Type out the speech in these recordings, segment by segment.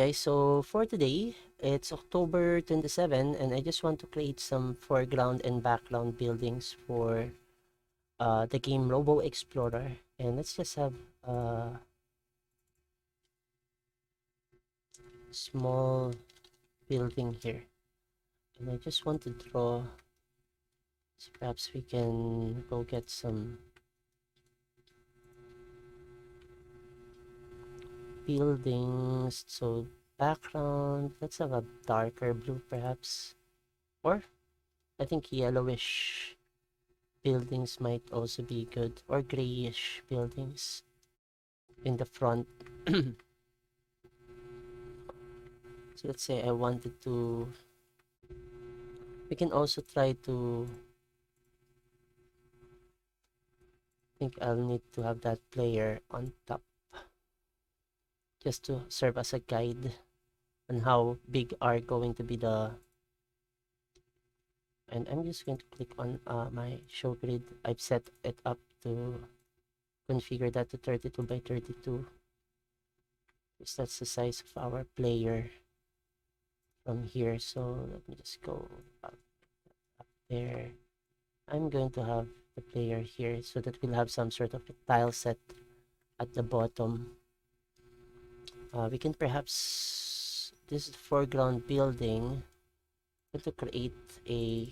guys, so for today, it's October 27 and I just want to create some foreground and background buildings for the game Robo-Explorer. And let's just have a small building here. And I just want to draw, so perhaps we can go get some buildings. So background, let's have a darker blue perhaps, or I think yellowish buildings might also be good, or grayish buildings in the front. So let's say I wanted to, we can also try to, I think I'll need to have that player on top just to serve as a guide on how big are going to be the, and I'm just going to click on my show grid. I've set it up to configure that to 32 by 32 because that's the size of our player from here. So let me just go up there. I'm going to have the player here so that we'll have some sort of a tile set at the bottom. We can perhaps, this is foreground building, to create a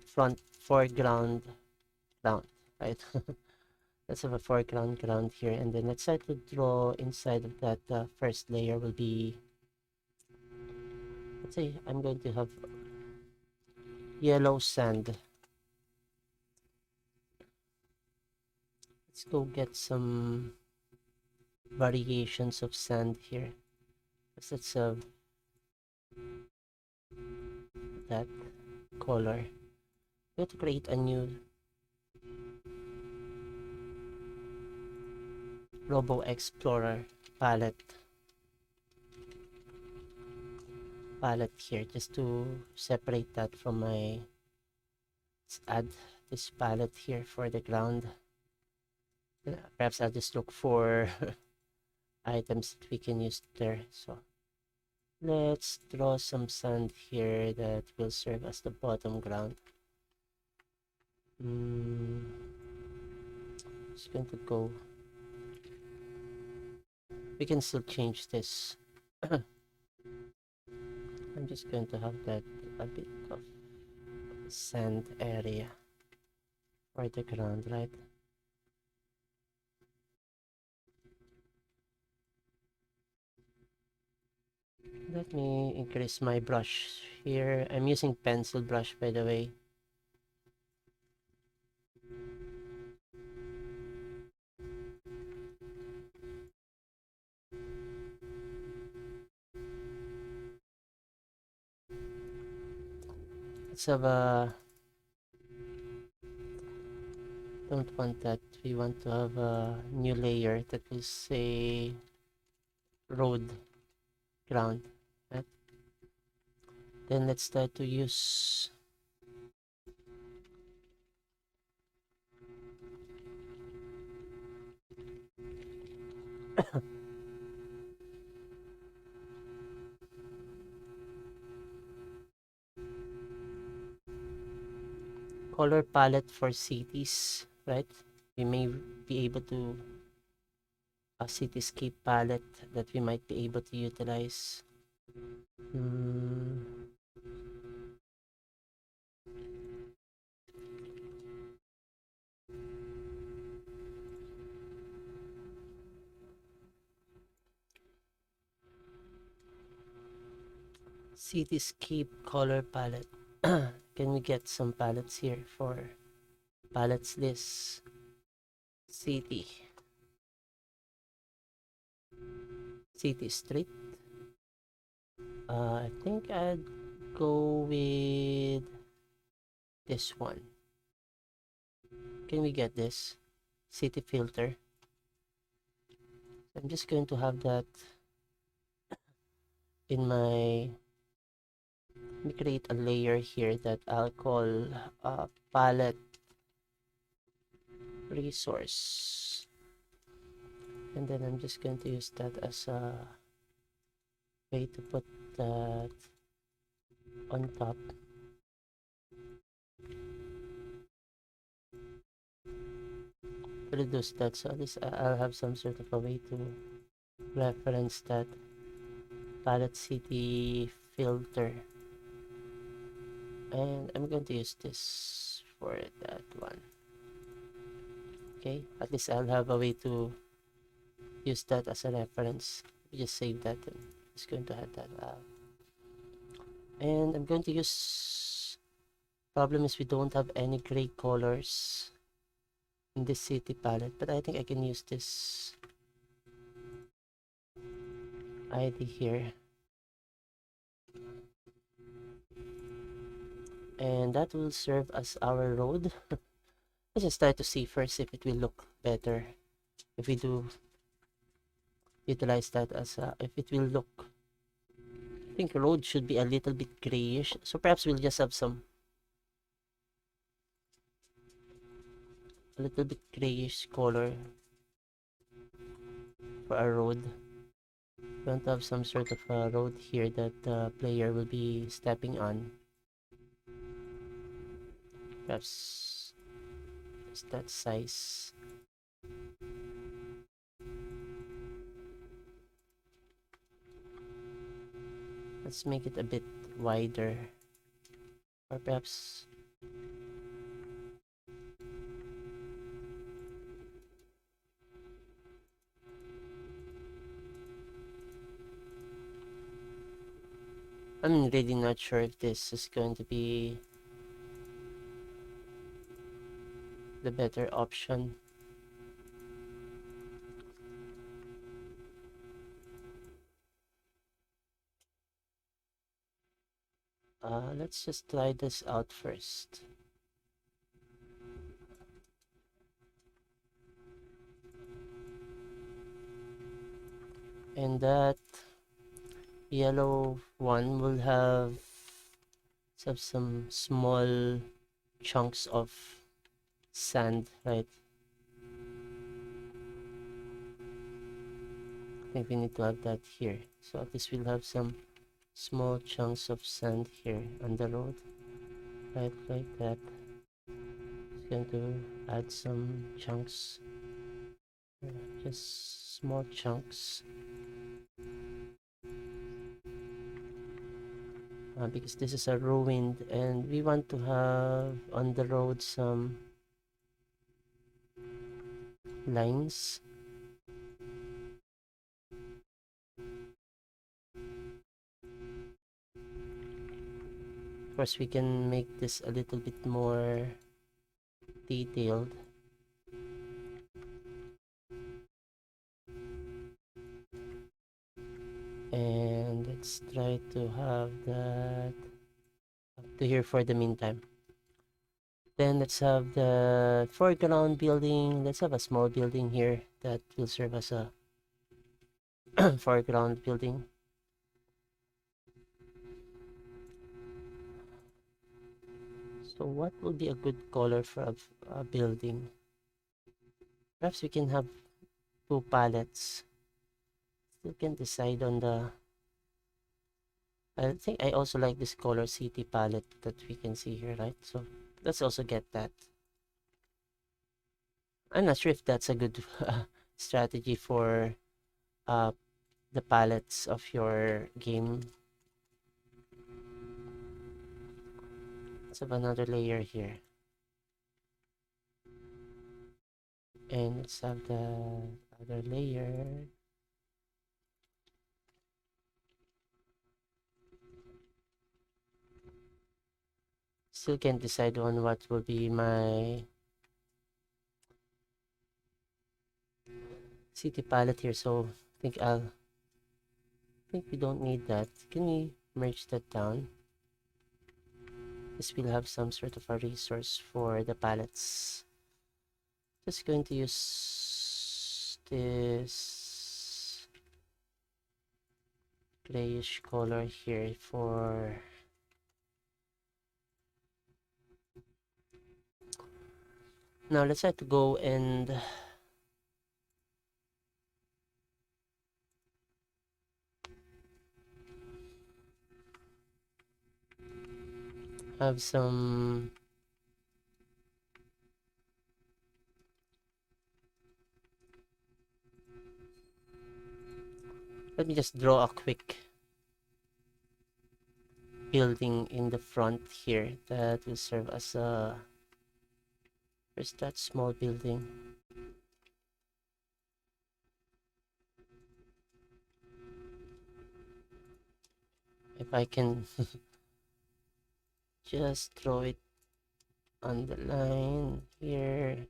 front foreground ground, right? Let's have a foreground ground here, and then let's try to draw inside of that. First layer will be, let's say I'm going to have yellow sand. Let's go get some variations of sand here. Let's have that color. We have to create a new Robo-Explorer palette here just to separate that from my, let's add this palette here for the ground. Perhaps I'll just look for items that we can use there. So let's draw some sand here that will serve as the bottom ground. Just going to go, we can still change this. I'm just going to have that a bit of sand area for the ground, right? Let me increase my brush here. I'm using pencil brush, by the way. Let's have a, don't want that. We want to have a new layer that will say road ground, right? Then let's try to use color palette for cities, right? We may be able to, a cityscape palette that we might be able to utilize. Cityscape color palette. Can we get some palettes here for palettes list? City street. I think I'd go with this one. Can we get this city filter? I'm just going to have that in my, let me create a layer here that I'll call palette resource. And then I'm just going to use that as a way to put that on top. Reduce that, so at least I'll have some sort of a way to reference that palette city filter. And I'm going to use this for that one. Okay, at least I'll have a way to use that as a reference. Just save that and just going to add that out. And I'm going to use, problem is we don't have any gray colors in this city palette, but I think I can use this ID here. And that will serve as our road. Let's just try to see first if it will look better if we do utilize that as a, if it will look, I think road should be a little bit grayish, so perhaps we'll just have some a little bit grayish color for our road. We want to have some sort of a road here that the player will be stepping on. Perhaps just that size. Let's make it a bit wider, or perhaps I'm really not sure if this is going to be the better option. Let's just try this out first. And that yellow one will have some small chunks of sand, right? I think we need to have that here. So at least we'll have some small chunks of sand here on the road, right, like that. Just going to add some chunks, just small chunks, because this is a ruined and we want to have on the road some lines. Of course, we can make this a little bit more detailed. And let's try to have that up to here for the meantime. Then let's have the foreground building. Let's have a small building here that will serve as a foreground building. So what will be a good color for a building? Perhaps we can have two palettes. Still can decide on the... I think I also like this color city palette that we can see here, right? So let's also get that. I'm not sure if that's a good strategy for the palettes of your game. Let's have another layer here. And let's have the other layer. Still can't decide on what will be my city palette here, so I think we don't need that. Can we merge that down? This will have some sort of a resource for the palettes. Just going to use this grayish color here for... Now let's try to go and have some let me just draw a quick building in the front here that will serve as a where's that small building? If I can just draw it on the line here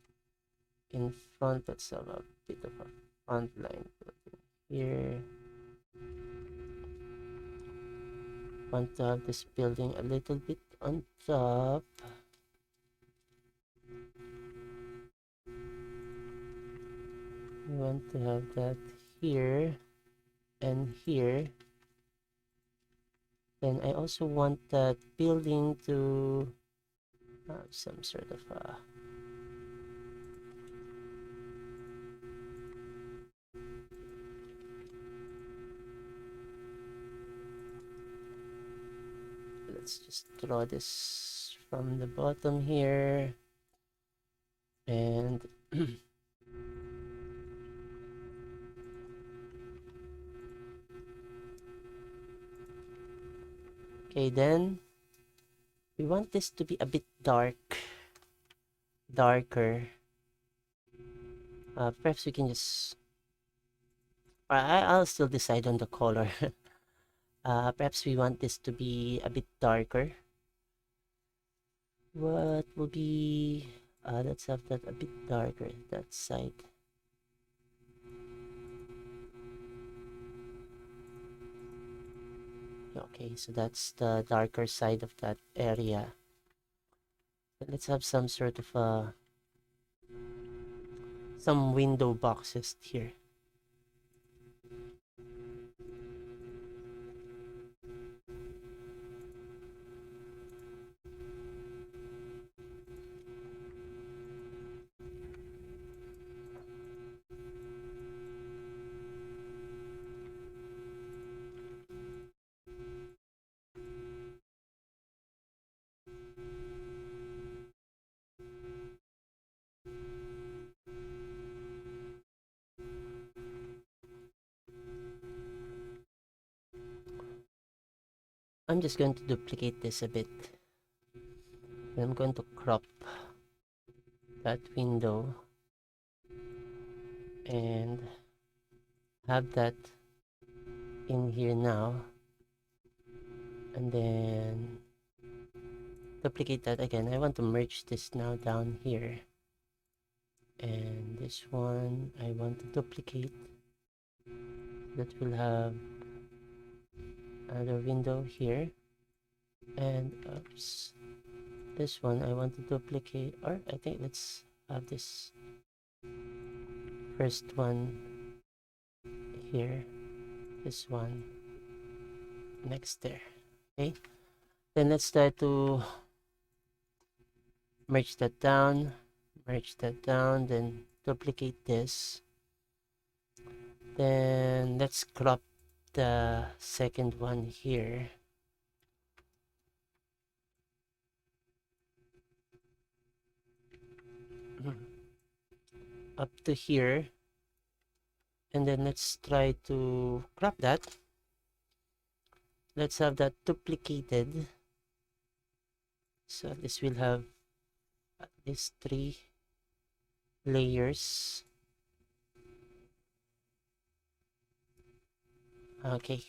in front, let's have a bit of a front line building here. Want to have this building a little bit on top. We want to have that here and here. Then I also want that building to have some sort of a let's just draw this from the bottom here and okay, then we want this to be a bit darker. Perhaps we can just I'll still decide on the color. Perhaps we want this to be a bit darker. What will be let's have that a bit darker, that side. Okay, so that's the darker side of that area. But let's have some sort of some window boxes here. I'm just going to duplicate this a bit. And I'm going to crop that window and have that in here now, and then duplicate that again. I want to merge this now down here, and this one I want to duplicate. That will have another window here, and oops, this one I want to duplicate, or I think let's have this first one here, this one next there. Okay, then let's try to merge that down, then duplicate this. Then let's crop the second one here. Up to here, and then let's try to crop that. Let's have that duplicated, so this will have at least 3 layers. Okay,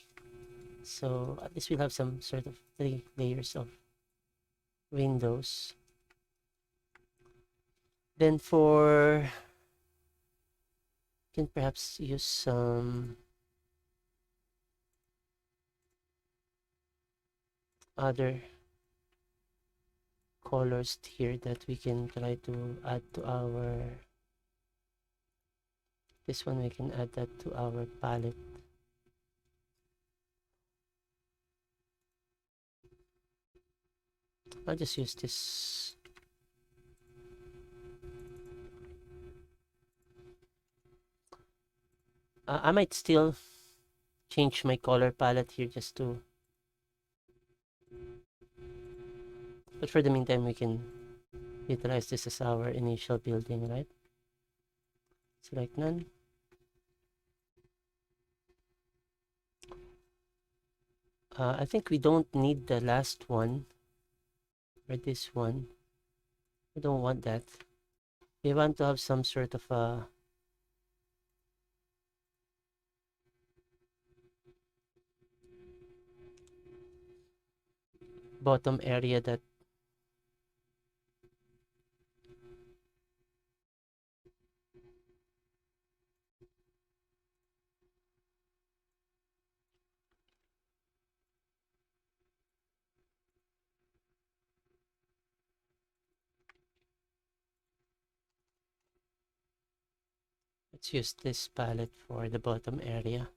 so at least we'll have some sort of 3 layers of windows. Then can perhaps use some other colors here that we can try to add to our this one. We can add that to our palette. I'll just use this. I might still change my color palette here just to But for the meantime, we can utilize this as our initial building, right? Select none. I think we don't need the last one, or this one. We don't want that. We want to have some sort of a bottom area that let's use this palette for the bottom area.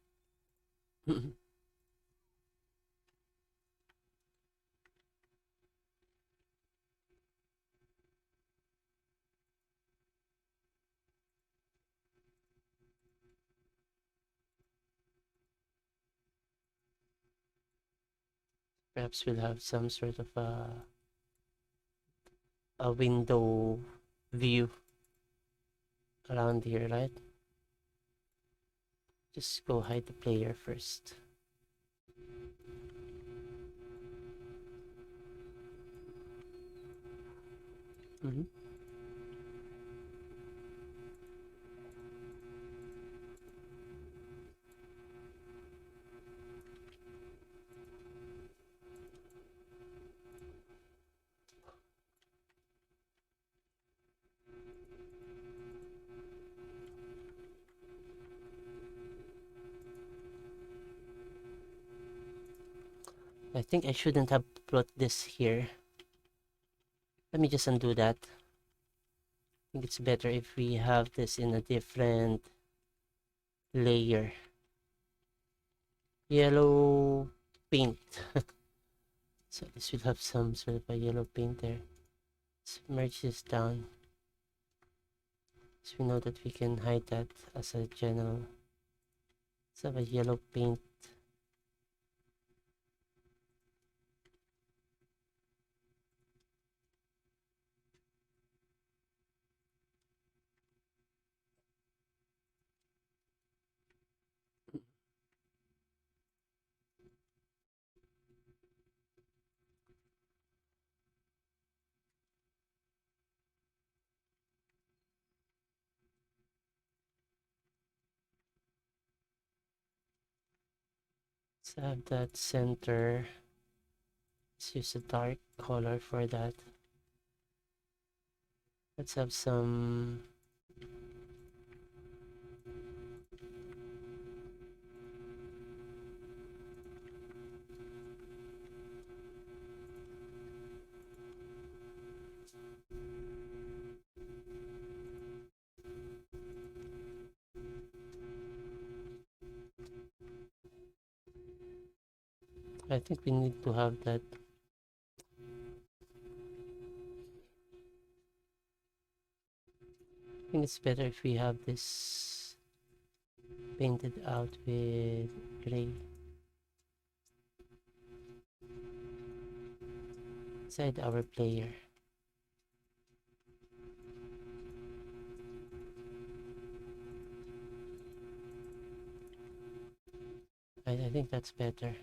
Perhaps we'll have some sort of a window view around here, right? Just go hide the player first. I think I shouldn't have put this here. Let me just undo that. I think it's better if we have this in a different layer. Yellow paint. So this will have some sort of a yellow paint there. Let's merge this down. So we know that we can hide that as a general. Let's have a yellow paint. Let's have that center. Let's use a dark color for that. Let's have some I think we need to have that. I think it's better if we have this painted out with gray. Inside our player. I think that's better.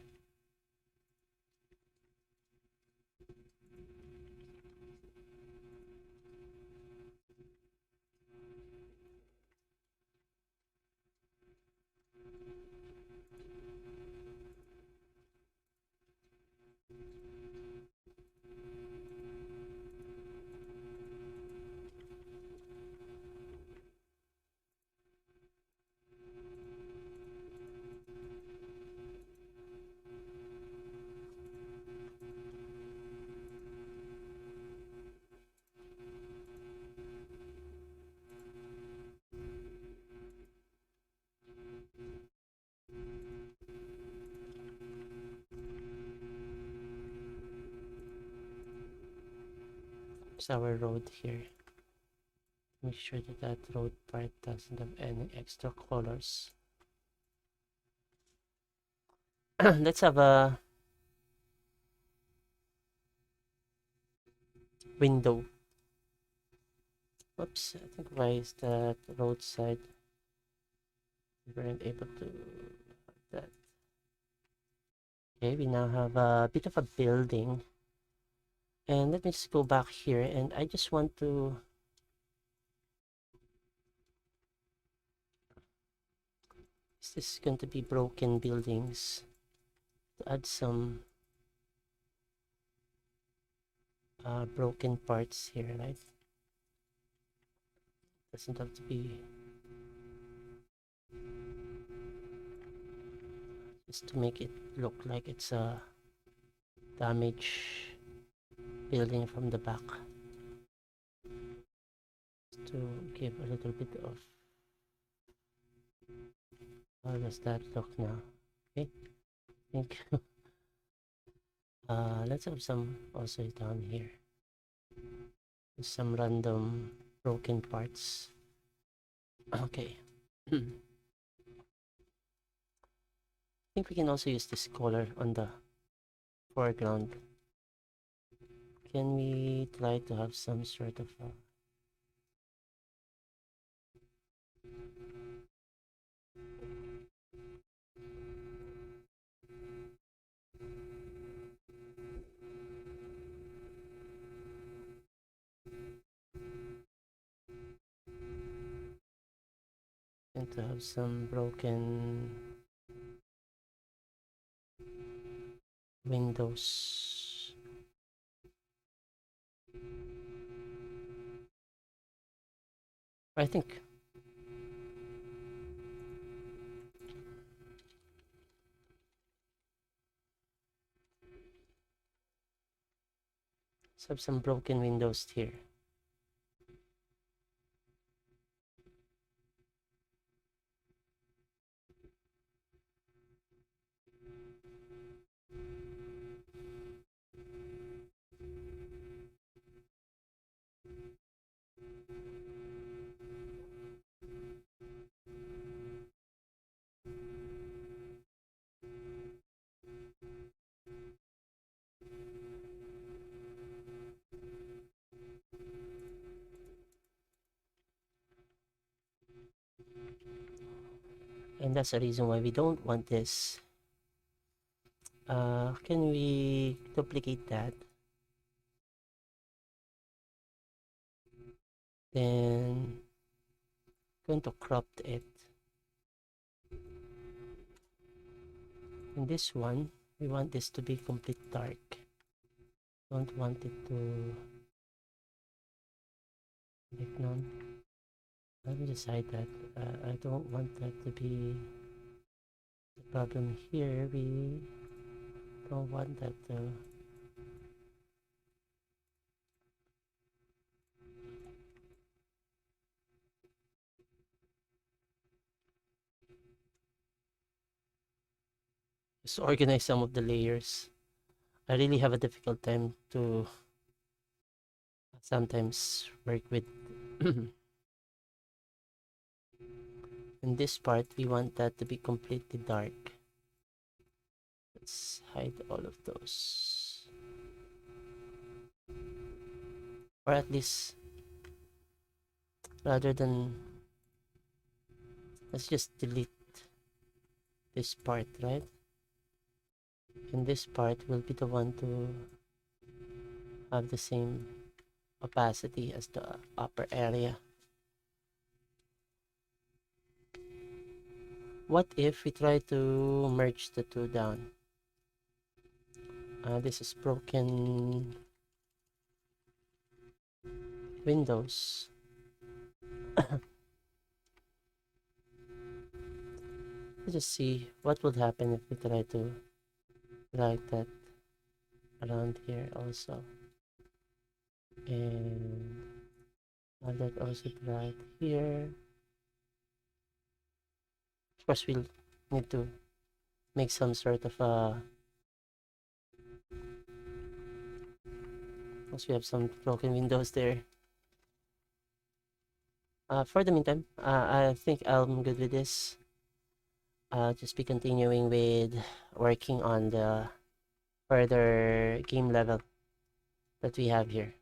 There's our road here. Make sure that that road part doesn't have any extra colors. Let's have a window. Oops, I think why is that roadside? We weren't able to have that. Okay, we now have a bit of a building. And let me just go back here, and I just want to is this going to be broken buildings? To add some broken parts here, right? Doesn't have to be just to make it look like it's a damaged building from the back, to give a little bit of how does that look now? Okay, I think let's have some also down here, some random broken parts. Okay. I think we can also use this color on the foreground. Can we try to have some sort of and to have some broken windows. I think let's have some broken windows here. And that's the reason why we don't want this. Can we duplicate that? Then going to crop it. In this one, we want this to be complete dark. Don't want it to like none. Let me decide that I don't want that to be the problem here. We don't want that to just organize some of the layers. I really have a difficult time to sometimes work with in this part. We want that to be completely dark. Let's hide all of those, or at least rather than let's just delete this part, right? And this part will be the one to have the same opacity as the upper area. What if we try to merge the two down? This is broken windows. Let's just see what would happen if we try to drag that around here also, and have that also drag here. Of course, we'll need to make some sort of once we have some broken windows there. For the meantime, I think I'm good with this. I'll just be continuing with working on the further game level that we have here.